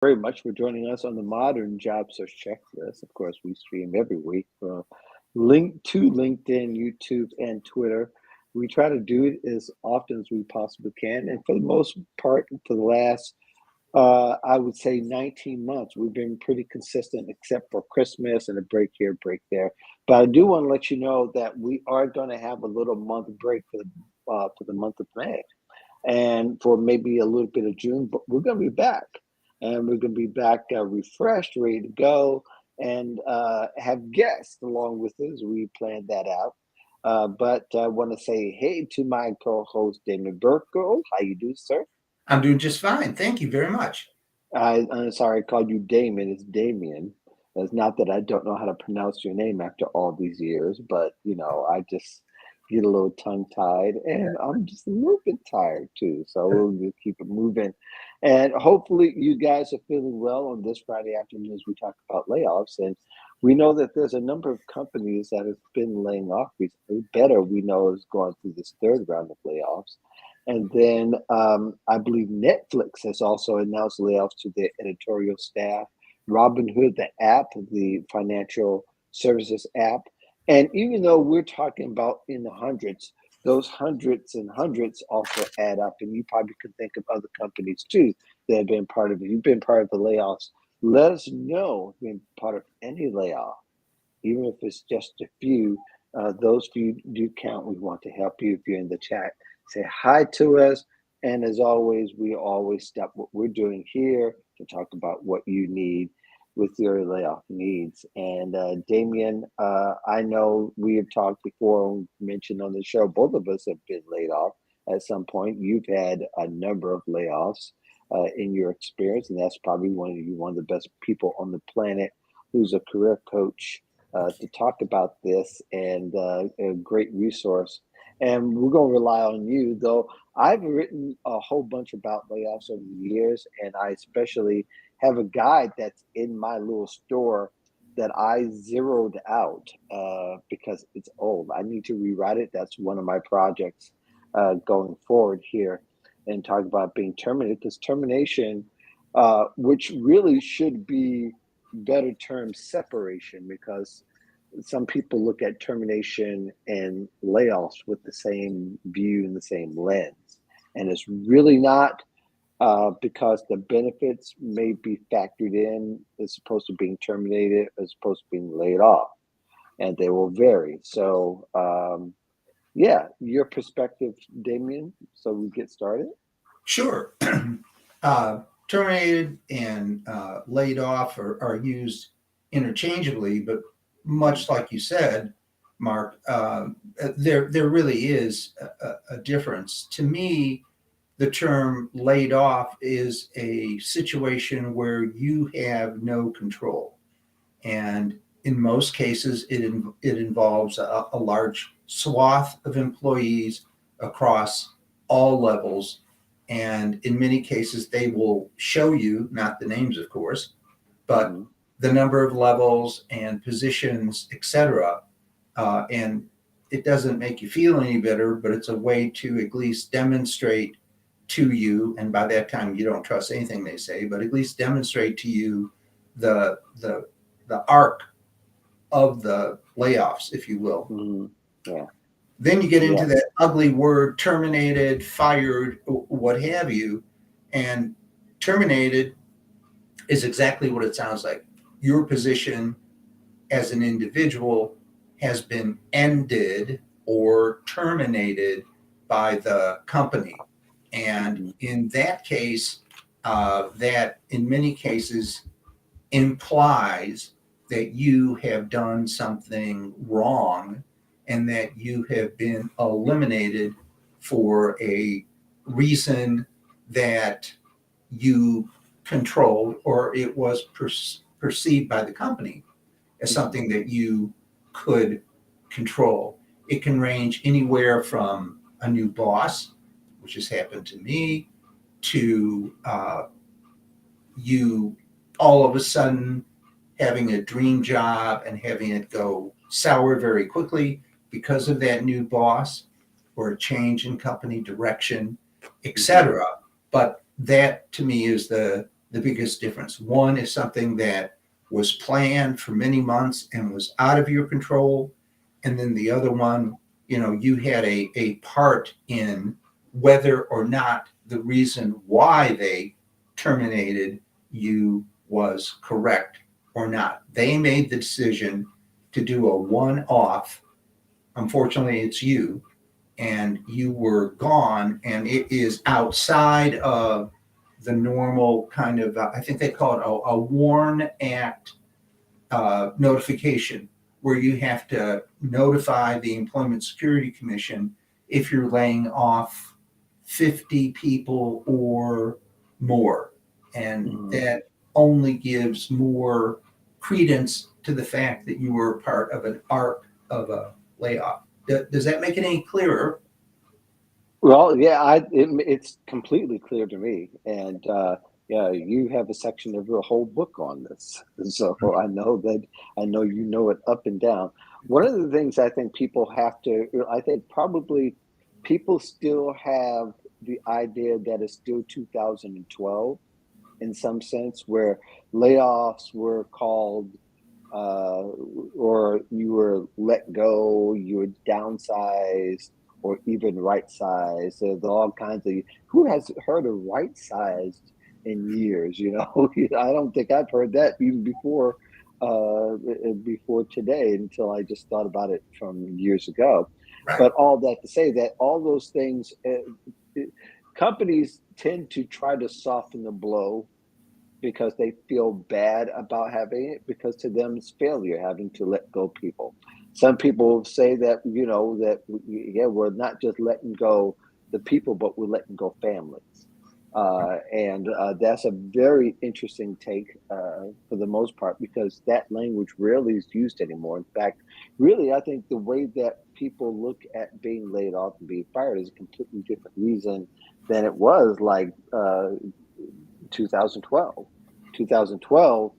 Very much for joining us on the Modern Job Search Checklist. Of course, we stream every week from link to LinkedIn, YouTube, and Twitter. We try to do it as often as we possibly can. And for the most part, for the last, I would say 19 months, we've been pretty consistent, except for Christmas and a break here, break there. But I do want to let you know that we are going to have a little month break for the month of May and for maybe a little bit of June, but we're going to be back. And we're going to be back refreshed, ready to go, and have guests along with us. We planned that out. But I want to say hey to my co-host, Damon Burko. How you do, sir? I'm doing just fine. Thank you very much. I'm sorry I called you Damon. It's Damien. It's not that I don't know how to pronounce your name after all these years, but I just get a little tongue tied, and I'm just a little bit tired too. So we'll just keep it moving, and hopefully you guys are feeling well on this Friday afternoon as we talk about layoffs. And we know that there's a number of companies that have been laying off recently. Better, we know, is going through this third round of layoffs. And then I believe Netflix has also announced layoffs to their editorial staff. Robinhood, the app, the financial services app. And even though we're talking about in the hundreds, those hundreds and hundreds also add up. And you probably can think of other companies too that have been part of it. You've been part of the layoffs. Let us know if you've been part of any layoff, even if it's just a few. Those few do count. We want to help you if you're in the chat. Say hi to us. And as always, we always stop what we're doing here to talk about what you need with your layoff needs. And Damien, I know we have talked before and mentioned on the show, both of us have been laid off at some point. You've had a number of layoffs in your experience, and that's probably one of the best people on the planet who's a career coach to talk about this, and a great resource. And we're going to rely on you, though. I've written a whole bunch about layoffs over the years, and I especially have a guide that's in my little store that I zeroed out because it's old. I need to rewrite it. That's one of my projects going forward here, and talk about being terminated, because termination, which really should be better term separation, because some people look at termination and layoffs with the same view and the same lens. And it's really not, because the benefits may be factored in as opposed to being terminated, as opposed to being laid off, and they will vary. So, yeah, your perspective, Damien, so we get started. Sure. Terminated and laid off are used interchangeably, but much like you said, Mark, there really is a difference. To me, the term laid off is a situation where you have no control. And in most cases, it involves a large swath of employees across all levels. And in many cases, they will show you, not the names, of course, but Mhm. the number of levels and positions, etc. And it doesn't make you feel any better, but it's a way to at least demonstrate to you, and by that time you don't trust anything they say, but at least demonstrate to you the the the arc of the layoffs, if you will. Mhm. Yeah. Then you get into Yes. that ugly word terminated, fired, what have you. And terminated is exactly what it sounds like. Your position as an individual has been ended or terminated by the company. And Mhm. in that case, that in many cases implies that you have done something wrong and that you have been eliminated for a reason that you controlled or it was perceived by the company as Mhm. something that you could control. It can range anywhere from a new boss, which has happened to me, to you all of a sudden having a dream job and having it go sour very quickly because of that new boss or a change in company direction, Mhm. etc. But that to me is the the biggest difference. One is something that was planned for many months and was out of your control. And then the other one, you had a part in whether or not the reason why they terminated you was correct or not. They made the decision to do a one-off. Unfortunately, it's you, and you were gone, and it is outside of the normal kind of, I think they call it a WARN Act notification, where you have to notify the Employment Security Commission if you're laying off 50 people or more. And that only gives more credence to the fact that you were part of an arc of a layoff. Does that make it any clearer? Well, yeah, it's completely clear to me, and yeah, you have a section of your whole book on this, so I know you know it up and down. One of the things I think people have to, I think probably people still have the idea that it's still 2012 in some sense, where layoffs were called, uh, or you were let go, you were downsized, or even right sized. There's all kinds of, who has heard of right sized in years? You know, I don't think I've heard that even before today until I just thought about it from years ago. Right. But all that to say that all those things, companies tend to try to soften the blow because they feel bad about having it, because to them it's failure having to let go people. Some people say that, that yeah, we're not just letting go the people, but we're letting go families. And that's a very interesting take, for the most part, because that language rarely is used anymore. In fact, really, I think the way that people look at being laid off and being fired is a completely different reason than it was like 2012. 2012,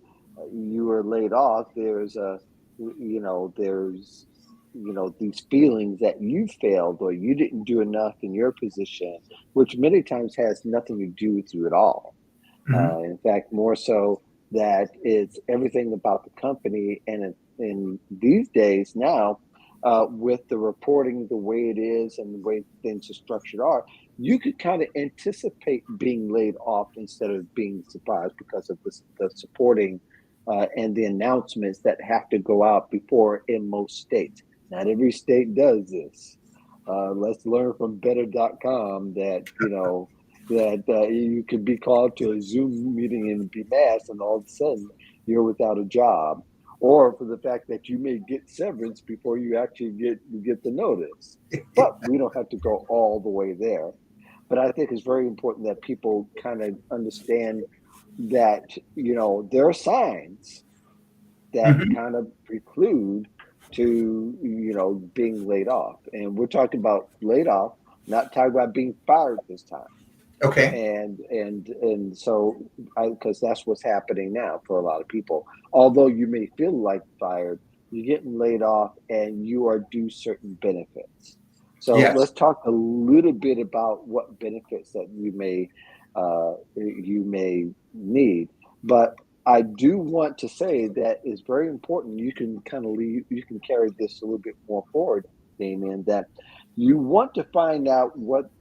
you were laid off. There's these feelings that you failed or you didn't do enough in your position, which many times has nothing to do with you at all. Mhm. In fact, more so that it's everything about the company. And in these days now, with the reporting the way it is and the way things are structured are, you could kind of anticipate being laid off instead of being surprised because of the supporting, and the announcements that have to go out before in most states. Not every state does this. Let's learn from better.com that, that you could be called to a Zoom meeting and be masked, and all of a sudden you're without a job, or for the fact that you may get severance before you actually get the notice. But we don't have to go all the way there. But I think it's very important that people kind of understand that there are signs that Mhm. kind of preclude to being laid off, and we're talking about laid off, not talking about being fired this time. Okay. And so, because that's what's happening now for a lot of people. Although you may feel like fired, you're getting laid off and you are due certain benefits. So Yes. let's talk a little bit about what benefits that you may need. But I do want to say that it's very important. You can kind of you can carry this a little bit more forward, Damien, that you want to find out what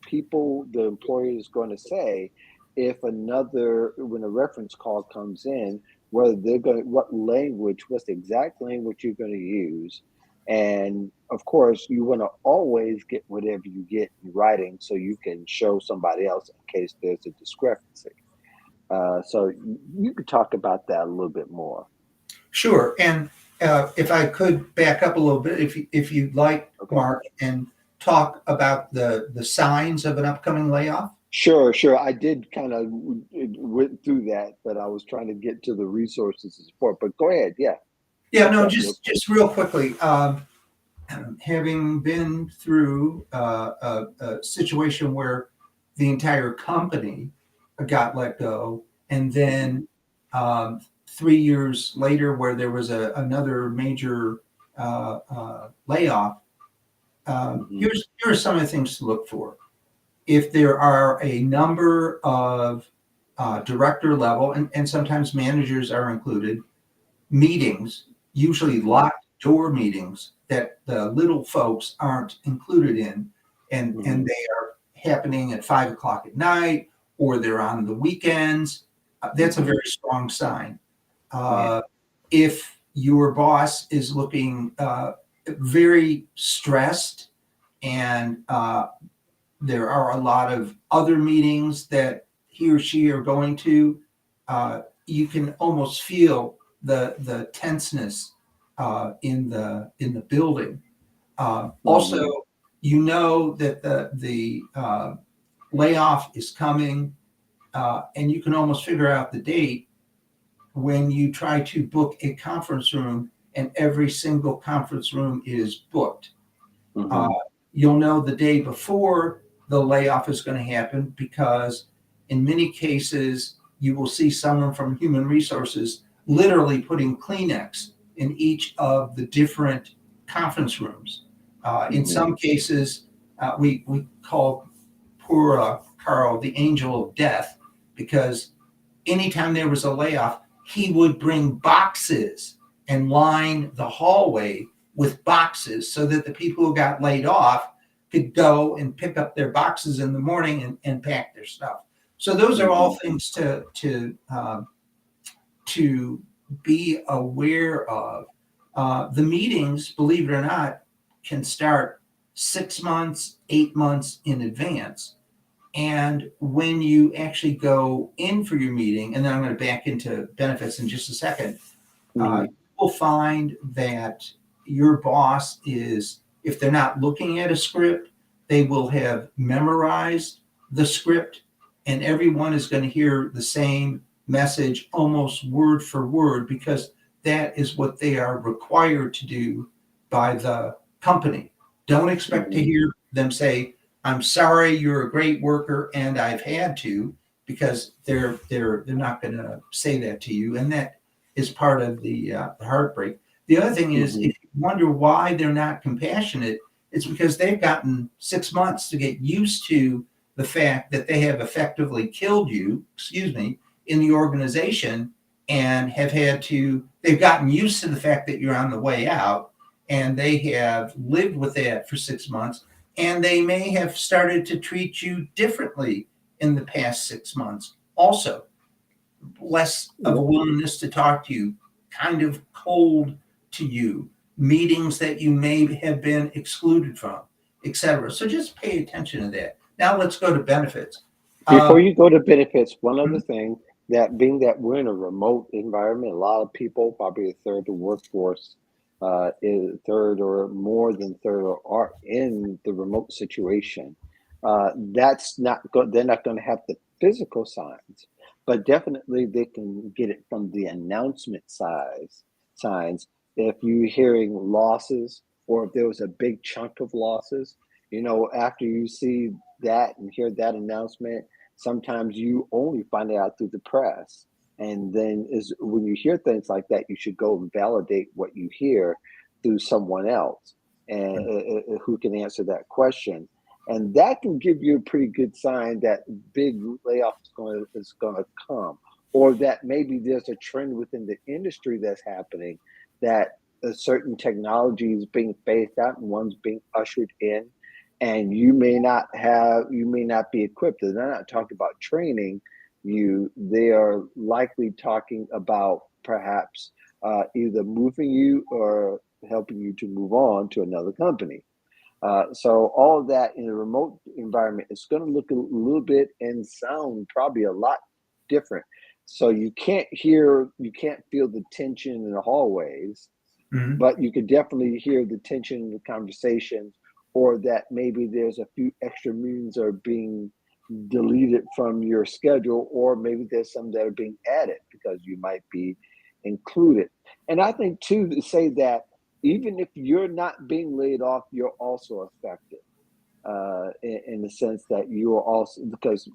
people, the employer, is going to say if when a reference call comes in, whether they're going to, what language, what's the exact language you're going to use. And of course, you want to always get whatever you get in writing so you can show somebody else in case there's a discrepancy. So you could talk about that a little bit more. Sure. And if I could back up a little bit, if you'd like, Okay. Mark, and talk about the signs of an upcoming layoff. Sure, sure. I did kind of went through that, but I was trying to get to the resources and support. But go ahead. Yeah, Yeah, hit no, that real quick. just real quickly. Having been through a situation where the entire company got let go, and Hmm. then 3 years later, where there was another major layoff. Hmm. Here are some of the things to look for. If there are a number of director level, and sometimes managers are included, meetings, usually locked door meetings that the little folks aren't included in, and Mhm. they are happening at 5 o'clock at night or they're on the weekends. That's a Mhm. very strong sign. Yeah. Uh, if your boss is looking very stressed and there are a lot of other meetings that he or she are going to, you can almost feel the tenseness in the building. Also, Mhm. you know that the layoff is coming, and you can almost figure out the date when you try to book a conference room and every single conference room is booked. Uh, Mhm. you'll know the day before the layoff is going to happen because, in many cases, you will see someone from human resources literally putting Kleenex in each of the different conference rooms. In Mhm. some cases, we call poor Carl the angel of death because anytime there was a layoff, he would bring boxes and line the hallway with boxes so that the people who got laid off could go and pick up their boxes in the morning and pack their stuff. So those are all Mhm. things to be aware of. The meetings, believe it or not, can start 6 months, 8 months in advance. And when you actually go in for your meeting, and then I'm going to back into benefits in just a second, Mhm. you will find that your boss is, if they're not looking at a script, they will have memorized the script, and everyone is going to hear the same message almost word for word because that is what they are required to do by the company. Don't expect to Mhm. hear them say, "I'm sorry, you're a great worker and I've had to," because they're not going to say that to you, and that is part of the heartbreak. The other thing is, Mhm. if you wonder why they're not compassionate, it's because they've gotten 6 months to get used to the fact that they have effectively killed you, excuse me, in the organization, and they've gotten used to the fact that you're on the way out, and they have lived with that for 6 months, and they may have started to treat you differently in the past 6 months also, less of a Yeah. willingness to talk to you, kind of cold to you, meetings that you may have been excluded from, etc. So just pay attention to that. Now let's go to benefits. Before Uh, you go to benefits, one other thing, that being that we're in a remote environment, a lot of people, probably a third of the workforce, is third or more than third, or are in the remote situation. That's not good. They're not going to have the physical signs, but definitely they can get it from the announcement signs. If you're hearing losses, or if there was a big chunk of losses, after you see that and hear that announcement, sometimes you only find it out through the press. And then is when you hear things like that, you should go and validate what you hear through someone else, and who can answer that question. And that can give you a pretty good sign that big layoff is going to come, or that maybe there's a trend within the industry that's happening, that a certain technology is being phased out and one's being ushered in, and you may not be equipped. And they're not talking about training you. They are likely talking about perhaps either moving you or helping you to move on to another company. So all of that in a remote environment is going to look a little bit and sound probably a lot different. So you can't feel the tension in the hallways, mhm. but you could definitely hear the tension in the conversations, or that maybe there's a few extra meetings are being deleted from your schedule, or maybe there's some that are being added because you might be included. And I think too, to say that even if you're not being laid off, you're also affected, in the sense that you are also, because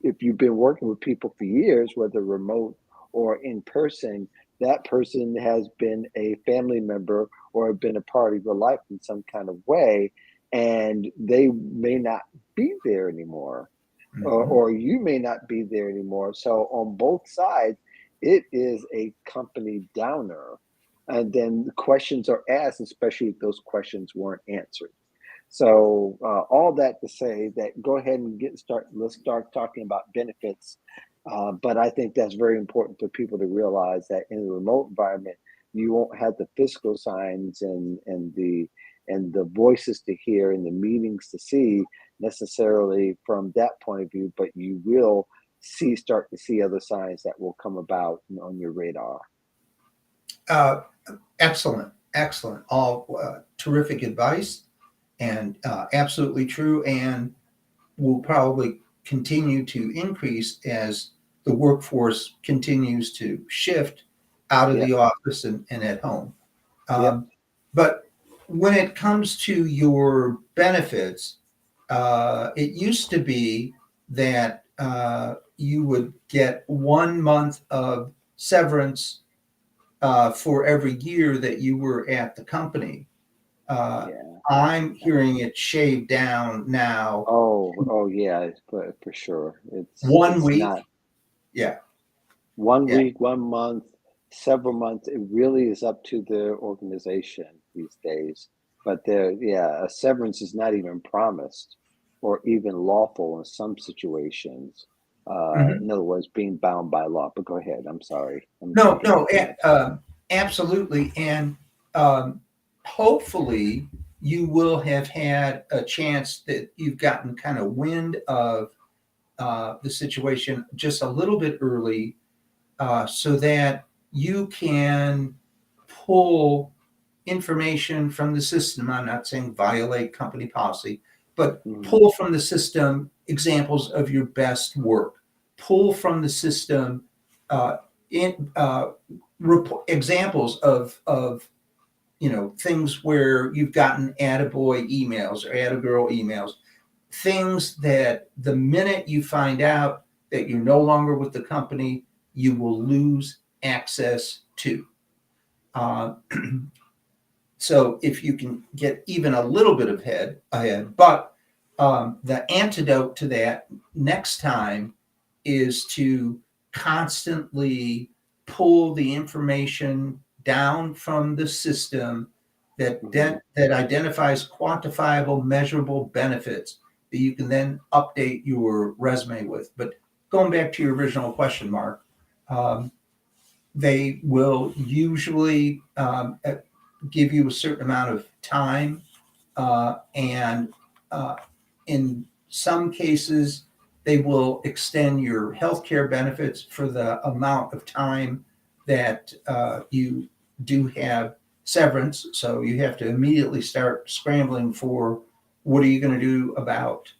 if you've been working with people for years, whether remote or in person, that person has been a family member or been a part of your life in some kind of way, and they may not be there anymore. Mhm. or you may not be there anymore. So on both sides, it is a company downer. And then the questions are asked, especially if those questions weren't answered. So all that to say that go ahead and let's start talking about benefits. But I think that's very important for people to realize that in a remote environment, you won't have the physical signs and the voices to hear and the meetings to see necessarily from that point of view, but you will start to see other signs that will come about on your radar. Uh, Excellent, excellent. All terrific advice and absolutely true, and will probably continue to increase as the workforce continues to shift out of Yeah, the office and at home. yep. Um, but when it comes to your benefits, it used to be that you would get 1 month of severance for every year that you were at the company. Uh, Yeah. I'm hearing it shaved down now. Oh yeah, for sure. One It's week. not Yeah. one Yeah. week, 1 month, several months. It really is up to the organization these days. But yeah, a severance is not even promised or even lawful in some situations. Mhm. In other words, being bound by law. But go ahead. I'm sorry. I'm No, jumping no, in too much. absolutely. And um, hopefully, you will have had a chance that you've gotten kind of wind of the situation just a little bit early so that you can pull information from the system. I'm not saying violate company policy, but Mhm. pull from the system examples of your best work. Pull from the system uh, in examples of things where you've gotten attaboy emails or attagirl emails, things that the minute you find out that you're no longer with the company, you will lose access to. Uh, so if you can get even a little bit of ahead, but the antidote to that next time is to constantly pull the information down from the system Mhm. that identifies quantifiable, measurable benefits that you can then update your resume with. But going back to your original question, Mark, um, they will usually give you a certain amount of time, and uh, in some cases, they will extend your healthcare benefits for the amount of time that you do have severance. So you have to immediately start scrambling for what are you going to do about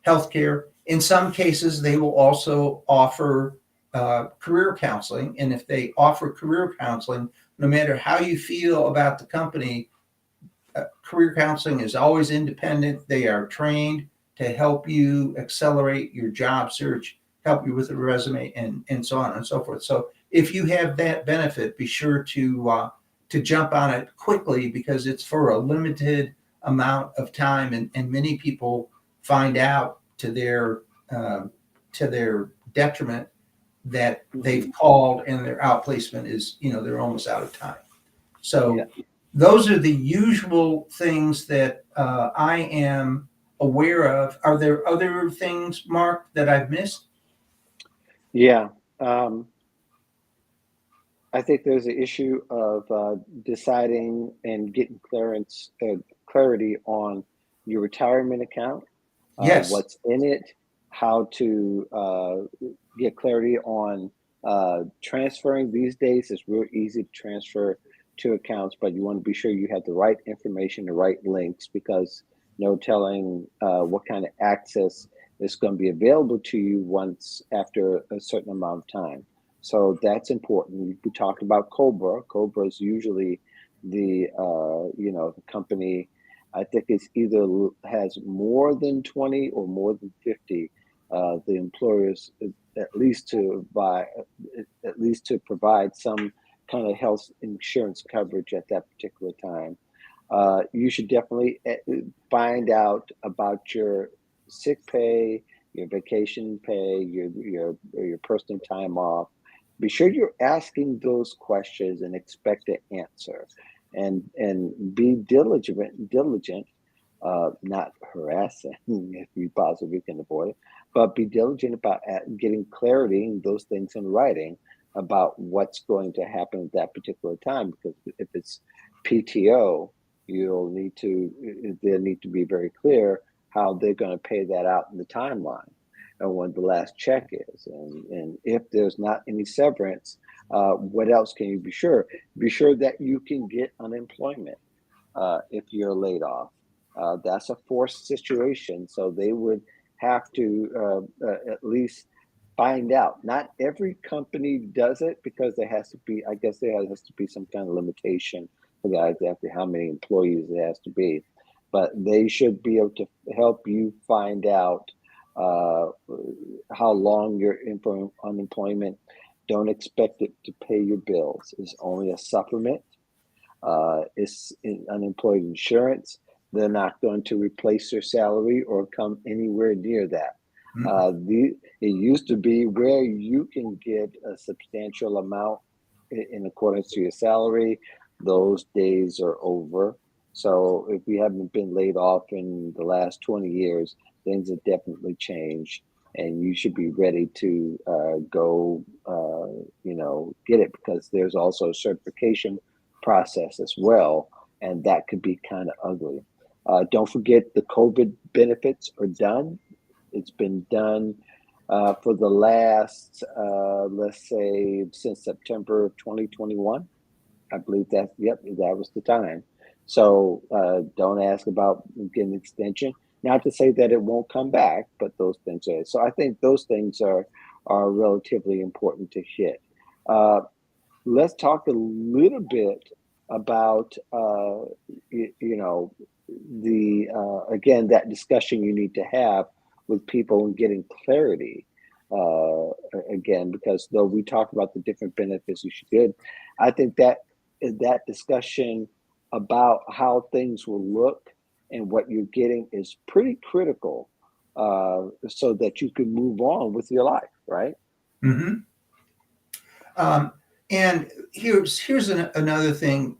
healthcare. In some cases, they will also offer career counseling. And if they offer career counseling, no matter how you feel about the company, career counseling is always independent. They are trained to help you accelerate your job search, help you with a resume, and so on and so forth. So if you have that benefit, be sure to jump on it quickly because it's for a limited amount of time, and many people find out to their detriment that they've Mhm. called and their outplacement is, they're almost out of time. Yeah. So those are the usual things that I am aware of. Are there other things, Mark, that I've missed? Yeah. Um, I think there's an issue of deciding and getting clarity on your retirement account, Yes. what's in it, how to get clarity on transferring. These days, it's real easy to transfer to accounts, but you want to be sure you have the right information, the right links, because no telling what kind of access is going to be available to you once after a certain amount of time. So that's important. We talked about Cobra. Cobra is usually the company. I think it's either has more than 20 or more than 50. The employers at least at least to provide some kind of health insurance coverage at that particular time. You should definitely find out about your sick pay, your vacation pay, your personal time off. Be sure you're asking those questions and expect an answer, and be diligent, not harassing if you possibly can avoid it, but be diligent about getting clarity in those things in writing about what's going to happen at that particular time. Because if it's PTO, you'll need to they'll need to be very clear how they're going to pay that out in the timeline and when the last check is. And if there's not any severance, what else can you be sure? Be sure that you can get unemployment if you're laid off. That's a forced situation, so they would have to at least find out. Not every company does it because there has to be, I guess, there has to be some kind of limitation for that exactly how many employees it has to be. But they should be able to help you find out uh, how long you're in for unemployment. Don't expect it to pay your bills. It's only a supplement. It's in unemployed insurance. They're not going to replace your salary or come anywhere near that. Mhm. It used to be where you can get a substantial amount in accordance to your salary. Those days are over. So if you haven't been laid off in the last 20 years, things have definitely changed. And you should be ready to go, get it because there's also a certification process as well, and that could be kind of ugly. Don't forget the COVID benefits are done. It's been done for the last, let's say, since September of 2021. I believe that, yep, that was the time. So don't ask about getting an extension. Not to say that it won't come back, but those things are. So I think those things are relatively important to hit. Uh, let's talk a little bit about you know the again that discussion you need to have with people and getting clarity uh, again because though we talk about the different benefits you should get, I think that discussion about how things will look and what you're getting is pretty critical so that you can move on with your life, right? Mhm. Um, and here's another thing.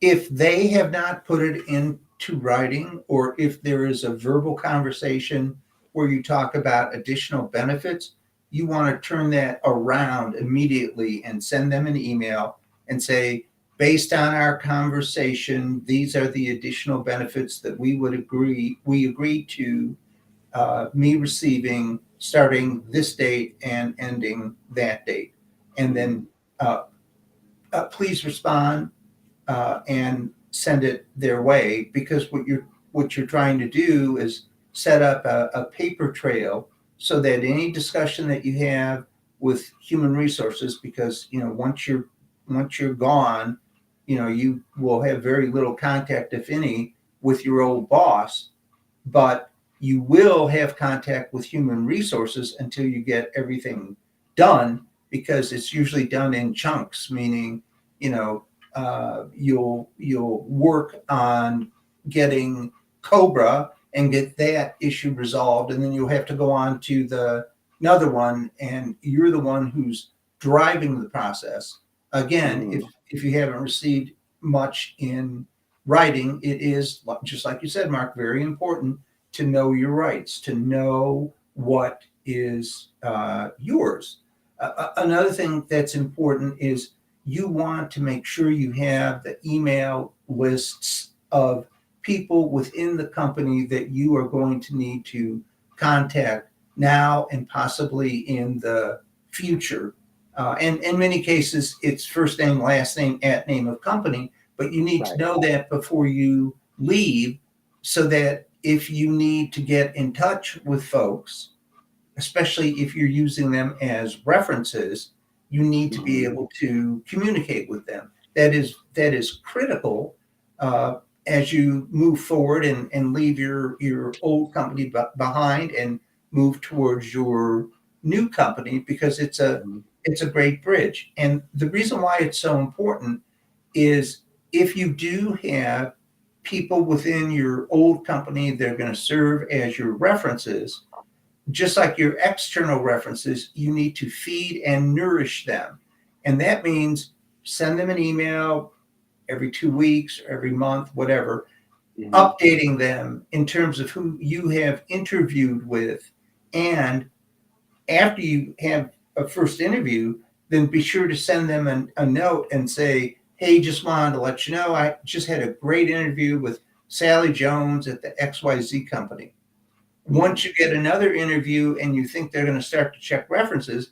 If they have not put it into writing, or if there is a verbal conversation where you talk about additional benefits, you want to turn that around immediately and send them an email and say, based on our conversation, these are the additional benefits that we agree to me receiving starting this date and ending that date. And Mhm. then uh, please respond and send it their way, because what you're trying to do is set up a paper trail so that any discussion that you have with human resources, because once you're gone, you will have very little contact, if any, with your old boss, but you will have contact with human resources until you get everything done, because it's usually done in chunks, meaning, you know, you'll work on getting Cobra and get that issue resolved, and then you'll have to go on to the another one, and you're the one who's driving the process. Again, if Mhm. if you haven't received much in writing, it is just like you said, Mark, very important to know your rights, to know what is yours. Another thing that's important is you want to make sure you have the email lists of people within the company that you are going to need to contact now and possibly in the future. And in many cases, it's first name, last name, at name of company, but you need to Right. know that before you leave, so that if you need to get in touch with folks, especially if you're using them as references, you need to be Mhm. able to communicate with them. That is critical as you move forward and leave your old company behind and move towards your new company, because Mhm. it's a great bridge. And the reason why it's so important is, if you do have people within your old company that are going to serve as your references, just like your external references, you need to feed and nourish them. And that means send them an email every 2 weeks, every month, whatever, Mhm. updating them in terms of who you have interviewed with. And after you have a first interview, then be sure to send them a note and say, hey, just wanted to let you know I just had a great interview with Sally Jones at the XYZ company. Once Mhm. you get another interview and you think they're going to start to check references,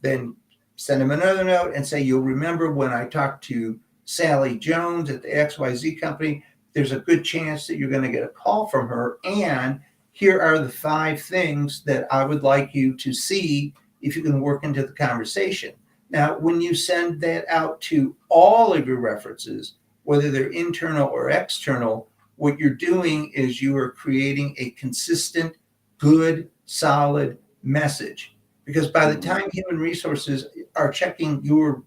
then send them another note and say, you'll remember when I talked to Sally Jones at the XYZ company, there's a good chance that you're going to get a call from her. And here are the 5 things that I would like you to see if you can work into the conversation. Now, when you send that out to all of your references, whether they're internal or external, what you're doing is you are creating a consistent, good, solid message. Because by the Mhm. time human resources are checking your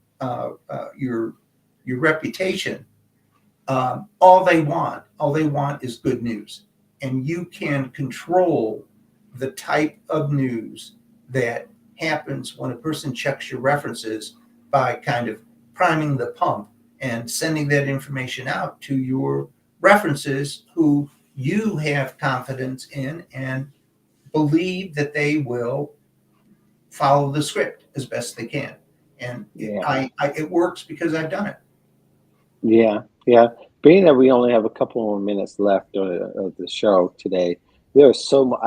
reputation, all they want is good news, and you can control the type of news that happens when a person checks your references by kind of priming the pump and sending that information out to your references who you have confidence in and believe that they will follow the script as best they can. And Yeah. it works because I've done it. Yeah, yeah. Being that we only have a couple more minutes left of the show today, there's so much.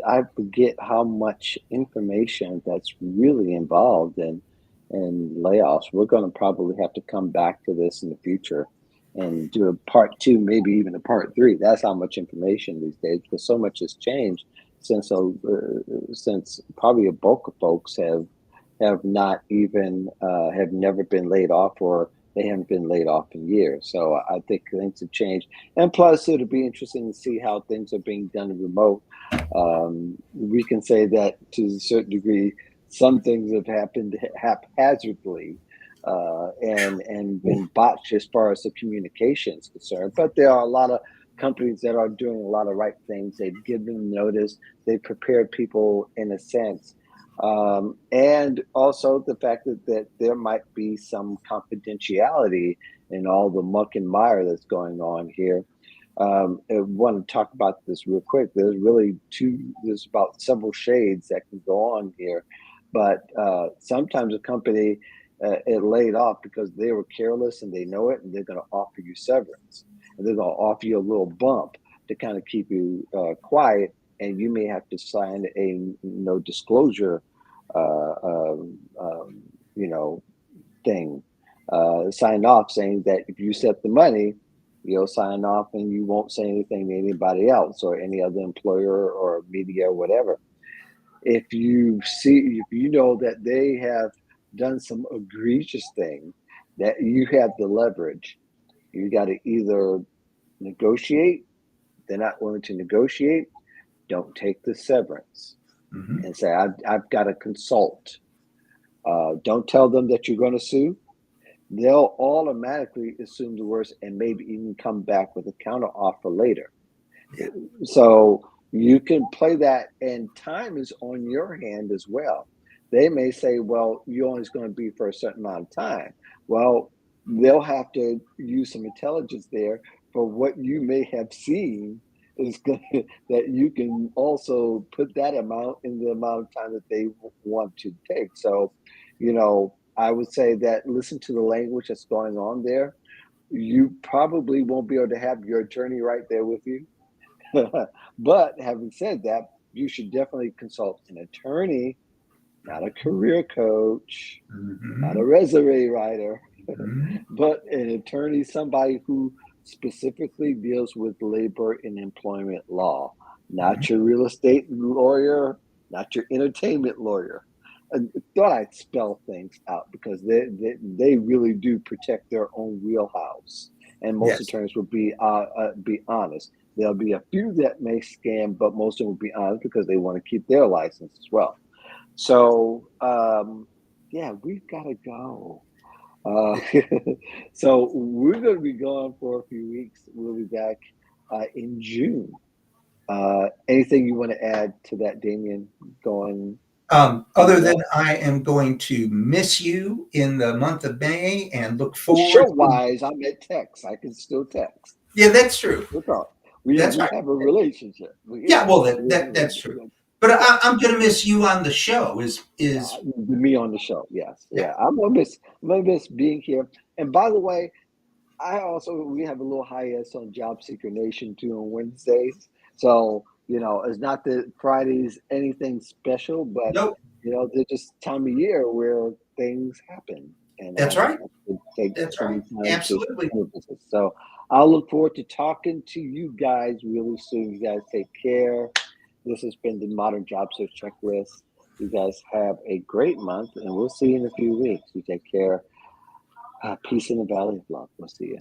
I forget how much information that's really involved in layoffs. We're going to probably have to come back to this in the future and do a part two, maybe even a part three. That's how much information these days, because so much has changed since probably a bulk of folks have not even have never been laid off, or they haven't been laid off in years. So I think things have changed. And plus, it'll be interesting to see how things are being done remote. We can say that to a certain degree, some things have happened haphazardly and been botched as far as the communication is concerned. But there are a lot of companies that are doing a lot of right things. They've given notice. They've prepared people in a sense, and also the fact that there might be some confidentiality in all the muck and mire that's going on here. I want to talk about this real quick. There's about several shades that can go on here, but sometimes a company it laid off because they were careless and they know it, and they're going to offer you severance, and they're going to offer you a little bump to kind of keep you quiet, and you may have to sign a no disclosure uh, um, um, you know, thing, sign off saying that if you set the money, you'll sign off and you won't say anything to anybody else or any other employer or media or whatever. If you know that they have done some egregious thing, that you have the leverage, you got to either negotiate. They're not willing to negotiate. Don't take the severance Mm-hmm. and say, I've got to consult. Don't tell them that you're going to sue. They'll automatically assume the worst and maybe even come back with a counter offer later. So you can play that, and time is on your hand as well. They may say, well, you're only going to be for a certain amount of time. Well, they'll have to use some intelligence there for what you may have seen is going that you can also put that amount in the amount of time that they want to take. So, I would say that listen to the language that's going on there. You probably won't be able to have your attorney right there with you. But having said that, you should definitely consult an attorney, not a career coach, not Mm-hmm. a resume writer, Mm-hmm. but an attorney, somebody who specifically deals with labor and employment law, not your real estate lawyer, not your entertainment lawyer. I thought I'd spell things out because they really do protect their own wheelhouse, and most Yes. attorneys will be honest. There'll be a few that may scam, but most of them will be honest because they want to keep their license as well. So, yeah, we've got to go. Uh, so we're going to be gone for a few weeks. We'll be back in June. Anything you want to add to that, Damien? Going Other than I am going to miss you in the month of May and look show forward to. wise, I'm at text. I can still text. Yeah, that's true. We'll talk. We That's we right. have a relationship. Yeah, well, We have that's true. a- But yeah. I'm going to miss you on the show. Is Me on the show. Yes, Yeah. yeah. I'm gonna miss being here. And by the way, we have a little hiatus on Job Seeker Nation too on Wednesdays. So it's not that Friday's anything special, but Nope. there's just time of year where things happen, and I That's just right. have to take That's right. some time to Absolutely. handle business. So I'll look forward to talking to you guys really soon. You guys take care. This has been the Modern Job Search Checklist. You guys have a great month, and we'll see you in a few weeks. You take care. Peace in the Valley of Love. We'll see you.